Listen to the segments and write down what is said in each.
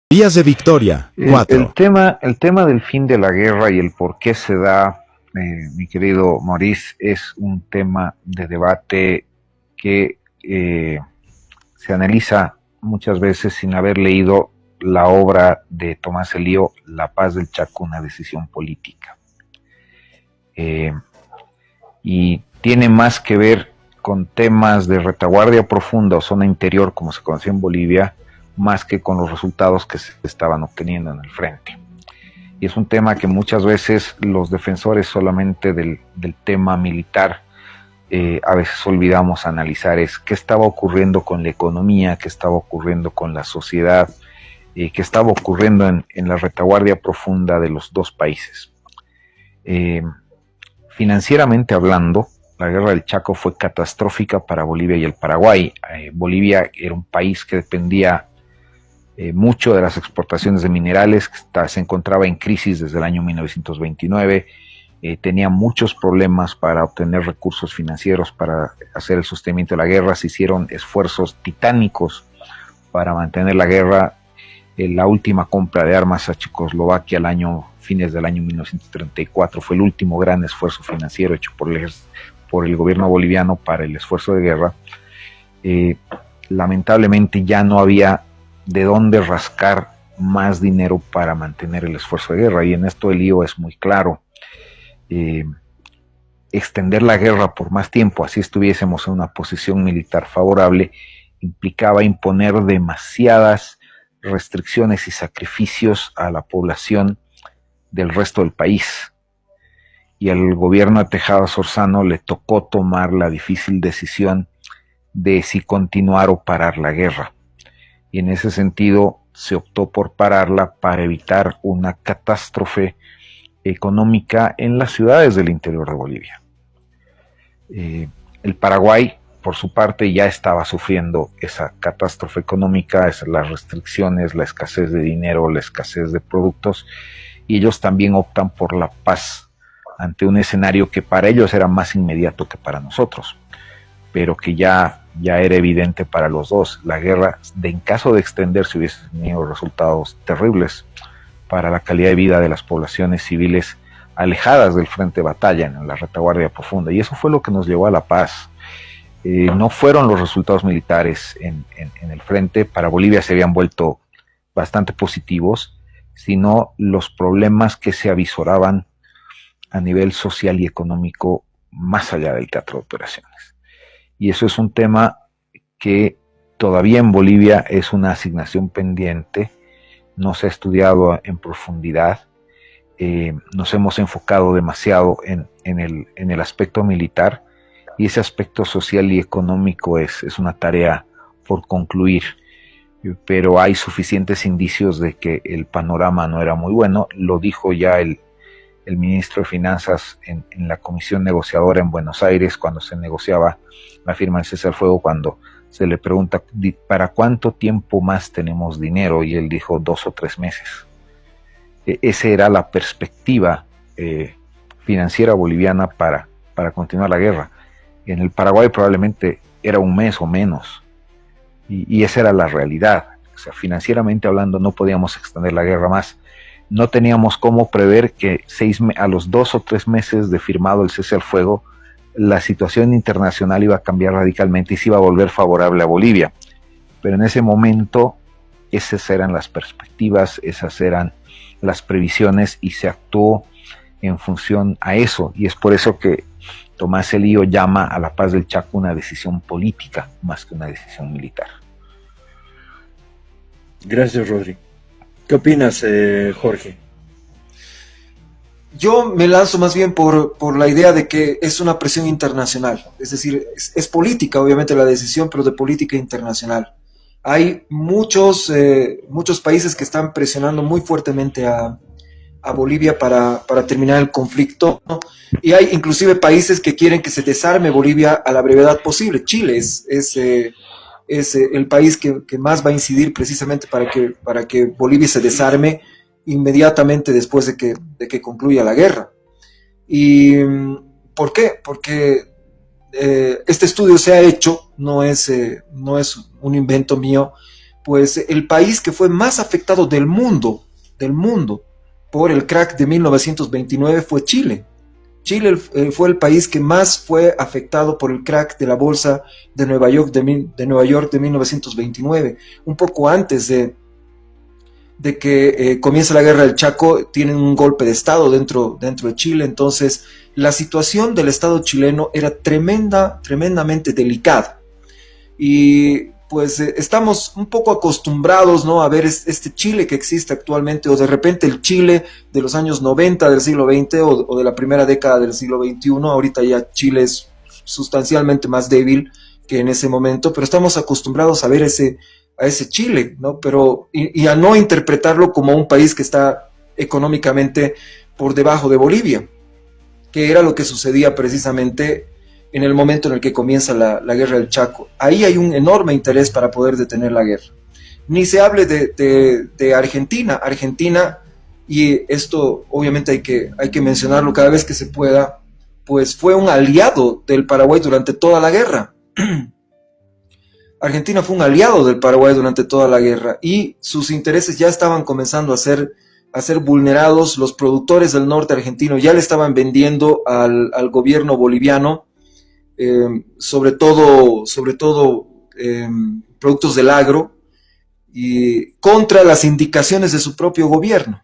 Vías de Victoria, El 4. tema del fin de la guerra y el por qué se da, mi querido Maurice, es un tema de debate que se analiza muchas veces sin haber leído la obra de Tomás Elío, La paz del Chaco, una decisión política. Y tiene más que ver con temas de retaguardia profunda o zona interior, como se conocía en Bolivia, más que con los resultados que se estaban obteniendo en el frente. Y es un tema que muchas veces los defensores solamente del tema militar a veces olvidamos analizar, es qué estaba ocurriendo con la economía, qué estaba ocurriendo con la sociedad, qué estaba ocurriendo en la retaguardia profunda de los dos países. Financieramente hablando, la guerra del Chaco fue catastrófica para Bolivia y el Paraguay. Bolivia era un país que dependía mucho de las exportaciones de minerales, que se encontraba en crisis desde el año 1929, tenía muchos problemas para obtener recursos financieros para hacer el sostenimiento de la guerra, se hicieron esfuerzos titánicos para mantener la guerra. La última compra de armas a Checoslovaquia fines del año 1934 fue el último gran esfuerzo financiero hecho por el gobierno boliviano para el esfuerzo de guerra. Lamentablemente ya no había de dónde rascar más dinero para mantener el esfuerzo de guerra, y en esto el lío es muy claro. Extender la guerra por más tiempo, así estuviésemos en una posición militar favorable, implicaba imponer demasiadas restricciones y sacrificios a la población del resto del país. Y al gobierno de Tejada Sorzano le tocó tomar la difícil decisión de si continuar o parar la guerra. Y en ese sentido se optó por pararla para evitar una catástrofe económica en las ciudades del interior de Bolivia. El Paraguay, por su parte, ya estaba sufriendo esa catástrofe económica, las restricciones, la escasez de dinero, la escasez de productos, y ellos también optan por la paz ante un escenario que para ellos era más inmediato que para nosotros, pero que ya era evidente para los dos. La guerra, en caso de extenderse, hubiese tenido resultados terribles para la calidad de vida de las poblaciones civiles alejadas del frente de batalla, en la retaguardia profunda, y eso fue lo que nos llevó a la paz. No fueron los resultados militares en el frente, para Bolivia se habían vuelto bastante positivos, sino los problemas que se avisoraban a nivel social y económico más allá del teatro de operaciones. Y eso es un tema que todavía en Bolivia es una asignación pendiente, no se ha estudiado en profundidad. Nos hemos enfocado demasiado en el aspecto militar, y ese aspecto social y económico es una tarea por concluir, pero hay suficientes indicios de que el panorama no era muy bueno. Lo dijo ya el ministro de Finanzas en la comisión negociadora en Buenos Aires cuando se negociaba la firma del cese al fuego, cuando se le pregunta ¿para cuánto tiempo más tenemos dinero? Y él dijo 2 o 3 meses. Esa era la perspectiva financiera boliviana para continuar la guerra. En el Paraguay probablemente era 1 mes o menos, y esa era la realidad. O sea, financieramente hablando no podíamos extender la guerra más. No teníamos cómo prever que a los 2 o 3 meses de firmado el cese al fuego, la situación internacional iba a cambiar radicalmente y se iba a volver favorable a Bolivia. Pero en ese momento esas eran las perspectivas, esas eran las previsiones, y se actuó en función a eso, y es por eso que Tomás Elío llama a la paz del Chaco una decisión política más que una decisión militar. Gracias, Rodri. ¿Qué opinas, Jorge? Yo me lanzo más bien por la idea de que es una presión internacional, es decir, es política obviamente la decisión, pero de política internacional. Hay muchos países que están presionando muy fuertemente a Bolivia para terminar el conflicto, ¿no? Y hay inclusive países que quieren que se desarme Bolivia a la brevedad posible. Chile es el país que más va a incidir precisamente para que Bolivia se desarme inmediatamente después de que concluya la guerra. ¿Y por qué? Porque este estudio se ha hecho, no es un invento mío, pues el país que fue más afectado del mundo por el crack de 1929 fue Chile. Chile fue el país que más fue afectado por el crack de la bolsa de Nueva York de Nueva York de 1929. Un poco antes de que comience la guerra del Chaco, tienen un golpe de Estado dentro de Chile. Entonces, la situación del Estado chileno era tremendamente delicada. Y pues estamos un poco acostumbrados, ¿no?, a ver este Chile que existe actualmente, o de repente el Chile de los años 90 del siglo XX o de la primera década del siglo XXI. Ahorita ya Chile es sustancialmente más débil que en ese momento, pero estamos acostumbrados a ver a ese Chile, ¿no? Pero, y a no interpretarlo como un país que está económicamente por debajo de Bolivia, que era lo que sucedía precisamente en el momento en el que comienza la guerra del Chaco. Ahí hay un enorme interés para poder detener la guerra. Ni se hable de Argentina. Argentina, y esto obviamente hay que mencionarlo cada vez que se pueda, pues fue un aliado del Paraguay durante toda la guerra. Argentina fue un aliado del Paraguay durante toda la guerra y sus intereses ya estaban comenzando a ser vulnerados. Los productores del norte argentino ya le estaban vendiendo al gobierno boliviano, sobre todo productos del agro, y contra las indicaciones de su propio gobierno.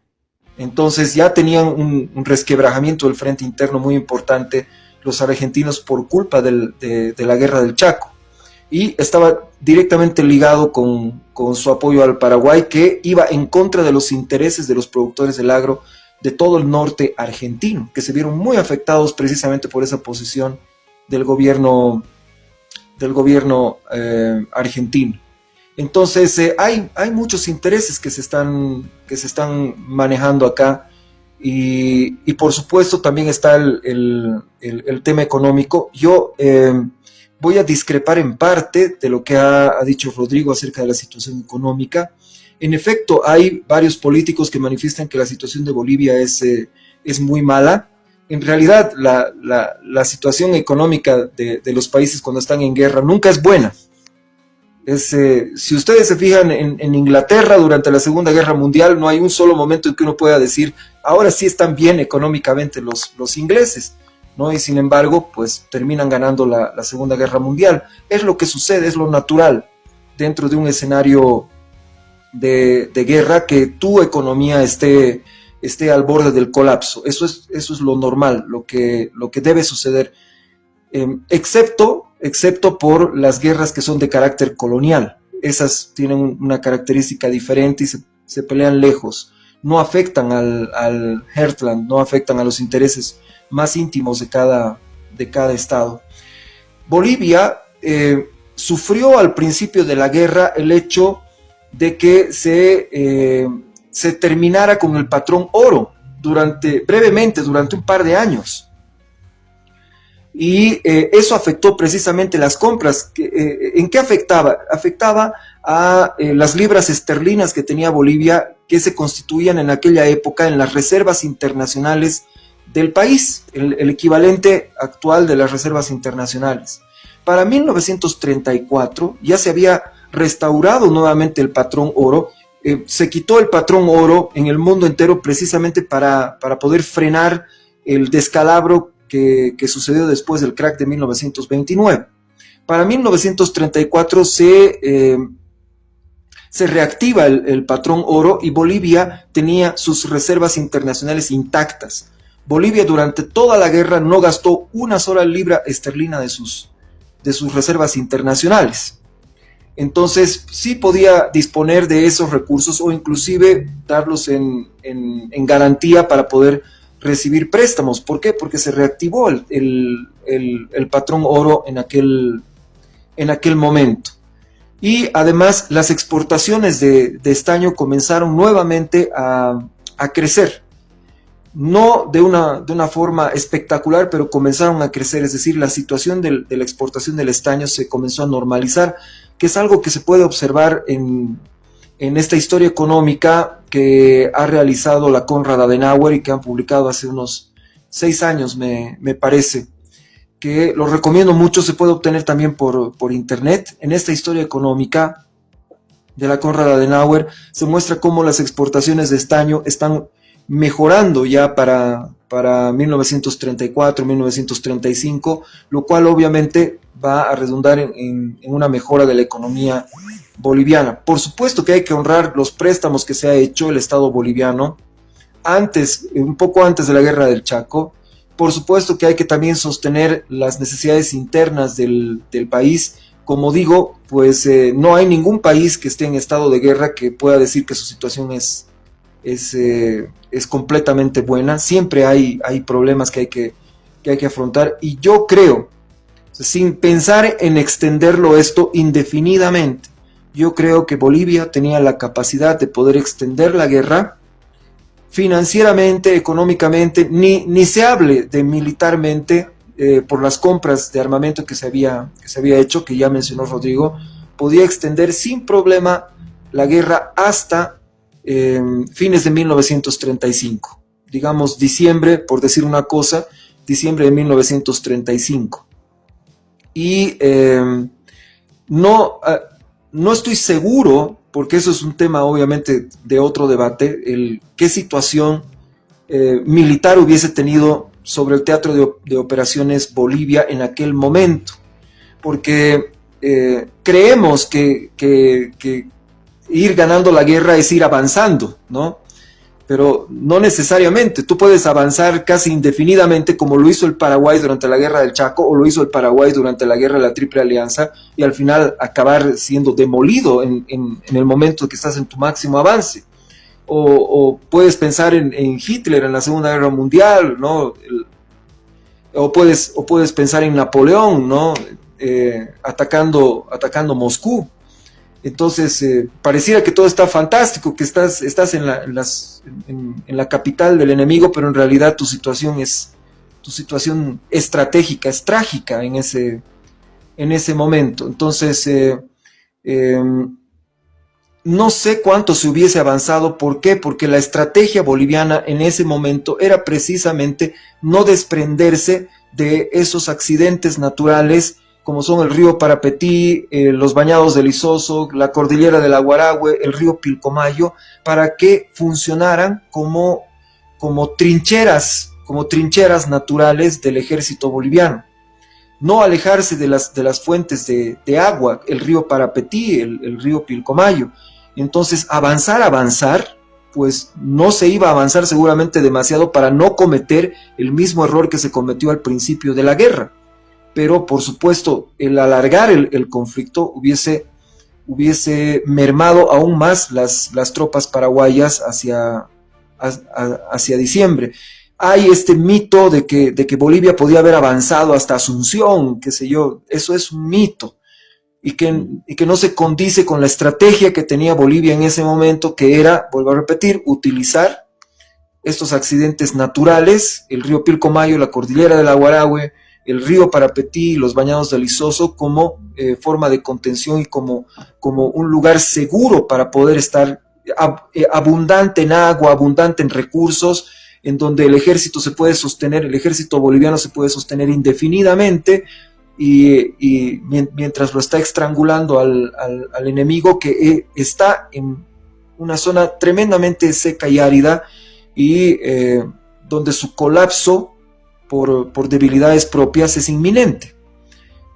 Entonces ya tenían un resquebrajamiento del frente interno muy importante los argentinos por culpa de la guerra del Chaco. Y estaba directamente ligado con su apoyo al Paraguay, que iba en contra de los intereses de los productores del agro de todo el norte argentino, que se vieron muy afectados precisamente por esa posición del gobierno argentino. Entonces hay muchos intereses que se están manejando acá, y por supuesto también está el tema económico. Yo voy a discrepar en parte de lo que ha dicho Rodrigo acerca de la situación económica. En efecto, hay varios políticos que manifiestan que la situación de Bolivia es muy mala. En realidad, la situación económica de los países cuando están en guerra nunca es buena. Si ustedes se fijan en Inglaterra durante la Segunda Guerra Mundial, no hay un solo momento en que uno pueda decir, ahora sí están bien económicamente los ingleses, ¿no? Y sin embargo, pues terminan ganando la Segunda Guerra Mundial. Es lo que sucede, es lo natural dentro de un escenario de guerra, que tu economía esté al borde del colapso. Eso es lo normal, lo que debe suceder, excepto por las guerras que son de carácter colonial. Esas tienen una característica diferente y se pelean lejos, no afectan al Heartland, no afectan a los intereses más íntimos de cada estado. Bolivia sufrió al principio de la guerra el hecho de que se terminara con el patrón oro brevemente durante un par de años. Y eso afectó precisamente las compras. ¿En qué afectaba? Afectaba a las libras esterlinas que tenía Bolivia, que se constituían en aquella época en las reservas internacionales del país, el equivalente actual de las reservas internacionales. Para 1934 ya se había restaurado nuevamente el patrón oro. Se quitó el patrón oro en el mundo entero precisamente para poder frenar el descalabro que sucedió después del crack de 1929. Para 1934 se reactiva el patrón oro y Bolivia tenía sus reservas internacionales intactas. Bolivia durante toda la guerra no gastó una sola libra esterlina de sus reservas internacionales. Entonces sí podía disponer de esos recursos, o inclusive darlos en garantía para poder recibir préstamos. ¿Por qué? Porque se reactivó el patrón oro en aquel momento. Y además las exportaciones de estaño comenzaron nuevamente a crecer. No de una forma espectacular, pero comenzaron a crecer. Es decir, la situación de la exportación del estaño se comenzó a normalizar, que es algo que se puede observar en esta historia económica que ha realizado la Konrad Adenauer y que han publicado hace unos 6 años, me parece, que lo recomiendo mucho. Se puede obtener también por internet. En esta historia económica de la Konrad Adenauer, se muestra cómo las exportaciones de estaño están mejorando ya para 1934, 1935, lo cual obviamente va a redundar en una mejora de la economía boliviana. Por supuesto que hay que honrar los préstamos que se ha hecho el Estado boliviano antes, un poco antes de la Guerra del Chaco. Por supuesto que hay que también sostener las necesidades internas del país. Como digo, pues no hay ningún país que esté en estado de guerra que pueda decir que su situación es completamente buena. Siempre hay problemas que hay que afrontar, y yo creo, sin pensar en extenderlo esto indefinidamente, yo creo que Bolivia tenía la capacidad de poder extender la guerra financieramente, económicamente, ni se hable de militarmente, por las compras de armamento que se había hecho, que ya mencionó Rodrigo, podía extender sin problema la guerra hasta fines de 1935, digamos diciembre, por decir una cosa, diciembre de 1935. Y no estoy seguro, porque eso es un tema obviamente de otro debate, qué situación militar hubiese tenido sobre el teatro de operaciones Bolivia en aquel momento, porque creemos que ir ganando la guerra es ir avanzando, ¿no? Pero no necesariamente. Tú puedes avanzar casi indefinidamente, como lo hizo el Paraguay durante la Guerra del Chaco, o lo hizo el Paraguay durante la Guerra de la Triple Alianza, y al final acabar siendo demolido en el momento que estás en tu máximo avance. O puedes pensar en Hitler en la Segunda Guerra Mundial, ¿no? O puedes pensar en Napoleón, ¿no? Atacando Moscú. Entonces, pareciera que todo está fantástico, que estás en la capital del enemigo, pero en realidad tu situación estratégica es trágica en ese momento. Entonces, no sé cuánto se hubiese avanzado. ¿Por qué? Porque la estrategia boliviana en ese momento era precisamente no desprenderse de esos accidentes naturales, como son el río Parapetí, los bañados del Isoso, la cordillera del Aguarahue, el río Pilcomayo, para que funcionaran como trincheras naturales del ejército boliviano. No alejarse de las fuentes de agua, el río Parapetí, el río Pilcomayo. Entonces, avanzar, pues no se iba a avanzar seguramente demasiado para no cometer el mismo error que se cometió al principio de la guerra. Pero, por supuesto, el alargar el conflicto hubiese mermado aún más las tropas paraguayas hacia diciembre. Hay este mito de que Bolivia podía haber avanzado hasta Asunción, qué sé yo. Eso es un mito, y que no se condice con la estrategia que tenía Bolivia en ese momento, que era, vuelvo a repetir, utilizar estos accidentes naturales, el río Pilcomayo, la cordillera del Aguarahue, el río Parapetí, los bañados del Isoso, como forma de contención y como un lugar seguro para poder estar abundante en agua, abundante en recursos, en donde el ejército boliviano se puede sostener indefinidamente, y mientras lo está estrangulando al enemigo, que está en una zona tremendamente seca y árida, y donde su colapso por debilidades propias es inminente.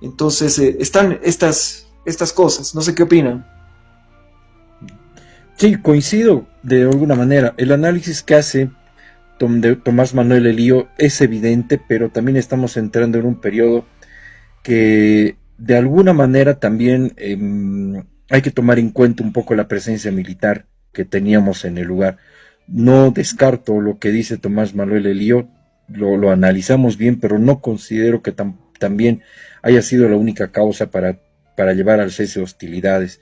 Entonces están estas cosas. No sé qué opinan. Sí, coincido de alguna manera. El análisis que hace Tomás Manuel Elío es evidente, pero también estamos entrando en un periodo que de alguna manera también hay que tomar en cuenta un poco la presencia militar que teníamos en el lugar. No descarto lo que dice Tomás Manuel Elío, lo analizamos bien, pero no considero que también haya sido la única causa para llevar al cese de hostilidades.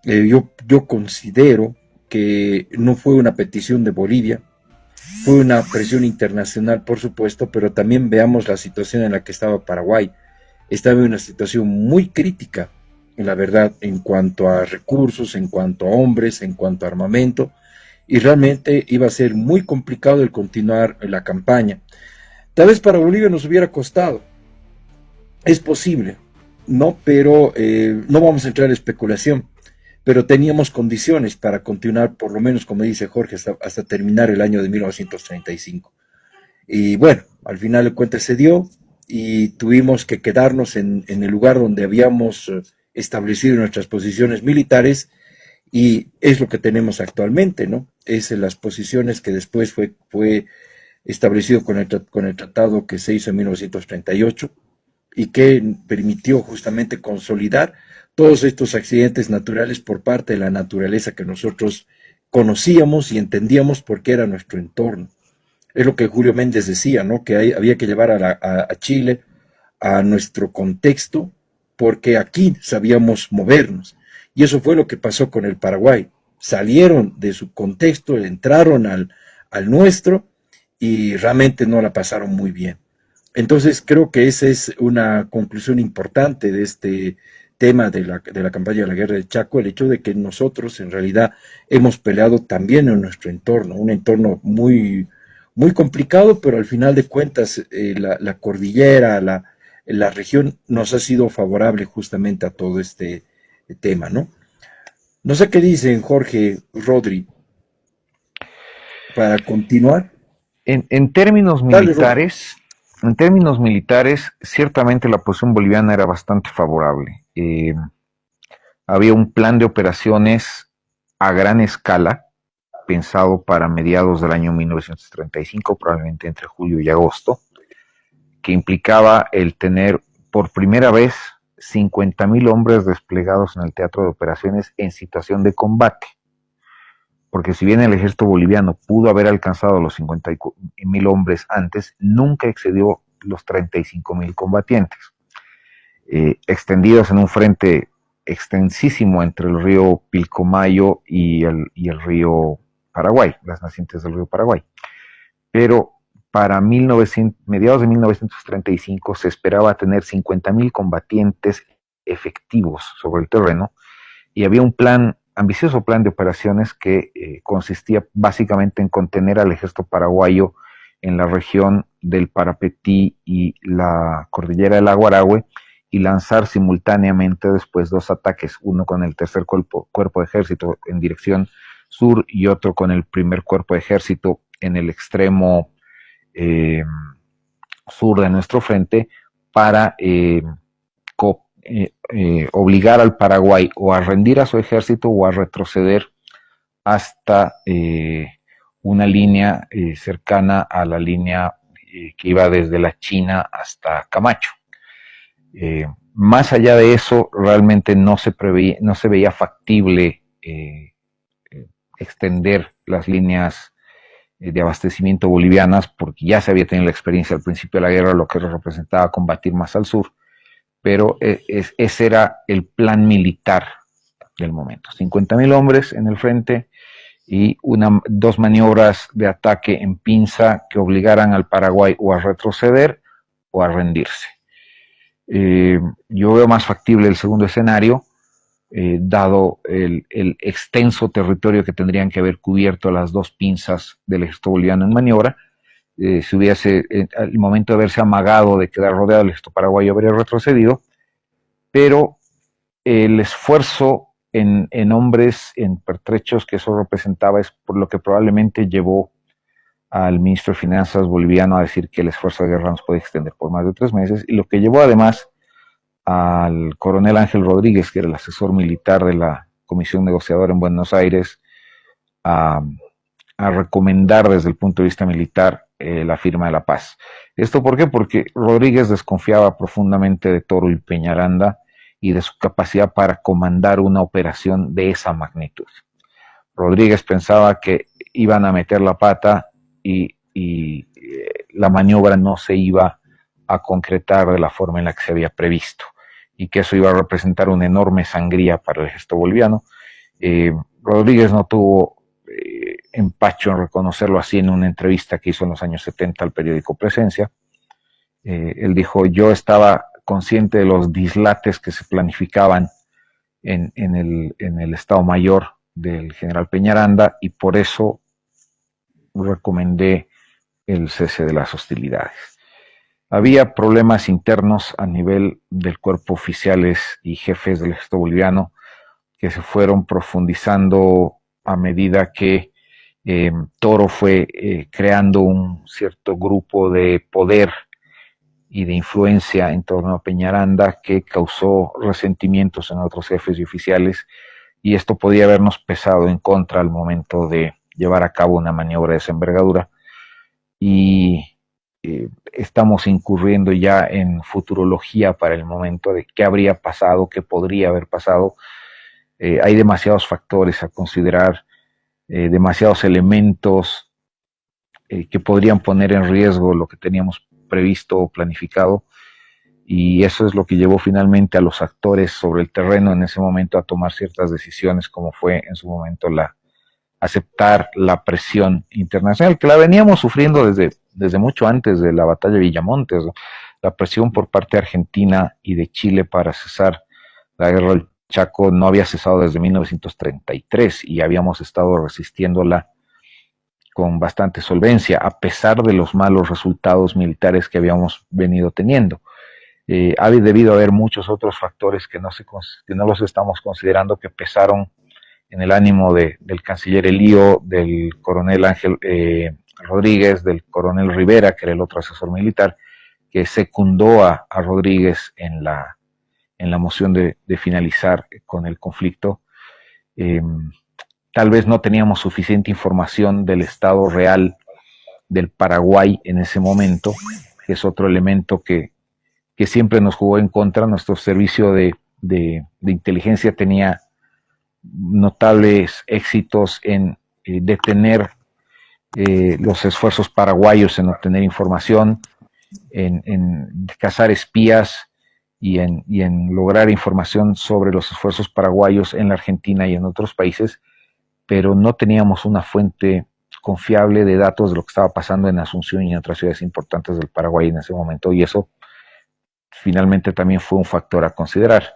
Yo considero que no fue una petición de Bolivia, fue una presión internacional, por supuesto, pero también veamos la situación en la que estaba Paraguay. Estaba en una situación muy crítica, la verdad, en cuanto a recursos, en cuanto a hombres, en cuanto a armamento, y realmente iba a ser muy complicado el continuar la campaña. Tal vez para Bolivia nos hubiera costado, es posible, ¿no? Pero no vamos a entrar en especulación, pero teníamos condiciones para continuar, por lo menos, como dice Jorge, hasta terminar el año de 1935. Y bueno, al final de cuentas se dio y tuvimos que quedarnos en el lugar donde habíamos establecido nuestras posiciones militares, y es lo que tenemos actualmente, ¿no? Es las posiciones que después fue establecido con el tratado que se hizo en 1938 y que permitió justamente consolidar todos estos accidentes naturales por parte de la naturaleza que nosotros conocíamos y entendíamos porque era nuestro entorno. Es lo que Julio Méndez decía, ¿no? Que había que llevar a Chile a nuestro contexto porque aquí sabíamos movernos. Y eso fue lo que pasó con el Paraguay. Salieron de su contexto, entraron al nuestro y realmente no la pasaron muy bien. Entonces creo que esa es una conclusión importante de este tema de la campaña de la guerra del Chaco, el hecho de que nosotros en realidad hemos peleado también en nuestro entorno, un entorno muy, muy complicado, pero al final de cuentas la cordillera, la región nos ha sido favorable justamente a todo este tema, ¿no? No sé qué dicen Jorge, Rodri, para continuar. En términos Dale, Rodri. militares, en términos militares, ciertamente la posición boliviana era bastante favorable. Había un plan de operaciones a gran escala, pensado para mediados del año 1935, probablemente entre julio y agosto, que implicaba el tener por primera vez 50,000 hombres desplegados en el teatro de operaciones en situación de combate. Porque si bien el ejército boliviano pudo haber alcanzado los 50,000 hombres antes, nunca excedió los 35,000 combatientes, extendidos en un frente extensísimo entre el río Pilcomayo y el río Paraguay, las nacientes del río Paraguay. Pero para mediados de 1935 se esperaba tener 50,000 combatientes efectivos sobre el terreno, y había un ambicioso plan de operaciones que consistía básicamente en contener al ejército paraguayo en la región del Parapetí y la cordillera del Aguarahue, y lanzar simultáneamente después 2 ataques, uno con el tercer cuerpo de ejército en dirección sur y otro con el primer cuerpo de ejército en el extremo sur de nuestro frente, para obligar al Paraguay o a rendir a su ejército o a retroceder hasta una línea cercana a la línea que iba desde la China hasta Camacho. Más allá de eso, realmente no se veía factible extender las líneas de abastecimiento bolivianas, porque ya se había tenido la experiencia al principio de la guerra, lo que representaba combatir más al sur, pero ese era el plan militar del momento. 50,000 hombres en el frente y 2 maniobras de ataque en pinza que obligaran al Paraguay o a retroceder o a rendirse. Yo veo más factible el segundo escenario, dado el extenso territorio que tendrían que haber cubierto las 2 pinzas del ejército boliviano en maniobra. Si hubiese, al momento de haberse amagado de quedar rodeado, el ejército paraguayo habría retrocedido, pero el esfuerzo en hombres, en pertrechos que eso representaba, es por lo que probablemente llevó al ministro de Finanzas boliviano a decir que el esfuerzo de guerra nos puede extender por más de 3 meses, y lo que llevó además al coronel Ángel Rodríguez, que era el asesor militar de la Comisión Negociadora en Buenos Aires, a recomendar desde el punto de vista militar la firma de la paz. ¿Esto por qué? Porque Rodríguez desconfiaba profundamente de Toro y Peñaranda y de su capacidad para comandar una operación de esa magnitud. Rodríguez pensaba que iban a meter la pata y la maniobra no se iba a concretar de la forma en la que se había previsto, y que eso iba a representar una enorme sangría para el ejército boliviano. Rodríguez no tuvo empacho en reconocerlo así en una entrevista que hizo en los años 70 al periódico Presencia. Él dijo: yo estaba consciente de los dislates que se planificaban en el Estado Mayor del general Peñaranda, y por eso recomendé el cese de las hostilidades. Había problemas internos a nivel del cuerpo oficiales y jefes del ejército boliviano, que se fueron profundizando a medida que Toro fue creando un cierto grupo de poder y de influencia en torno a Peñaranda, que causó resentimientos en otros jefes y oficiales, y esto podía habernos pesado en contra al momento de llevar a cabo una maniobra de esa envergadura. Y estamos incurriendo ya en futurología para el momento de qué habría pasado, qué podría haber pasado. Hay demasiados factores a considerar, demasiados elementos que podrían poner en riesgo lo que teníamos previsto o planificado, y eso es lo que llevó finalmente a los actores sobre el terreno en ese momento a tomar ciertas decisiones, como fue en su momento aceptar la presión internacional, que la veníamos sufriendo desde mucho antes de la batalla de Villamontes, ¿no? La presión por parte de Argentina y de Chile para cesar la guerra del Chaco no había cesado desde 1933 y habíamos estado resistiéndola con bastante solvencia, a pesar de los malos resultados militares que habíamos venido teniendo. Ha debido haber muchos otros factores que no los estamos considerando, que pesaron en el ánimo del canciller Elío, del coronel Ángel Rodríguez, del coronel Rivera, que era el otro asesor militar, que secundó a Rodríguez en la moción de finalizar con el conflicto. Tal vez no teníamos suficiente información del estado real del Paraguay en ese momento, que es otro elemento que siempre nos jugó en contra. Nuestro servicio de inteligencia tenía notables éxitos en detener los esfuerzos paraguayos en obtener información, en cazar espías y en lograr información sobre los esfuerzos paraguayos en la Argentina y en otros países, pero no teníamos una fuente confiable de datos de lo que estaba pasando en Asunción y en otras ciudades importantes del Paraguay en ese momento, y eso finalmente también fue un factor a considerar.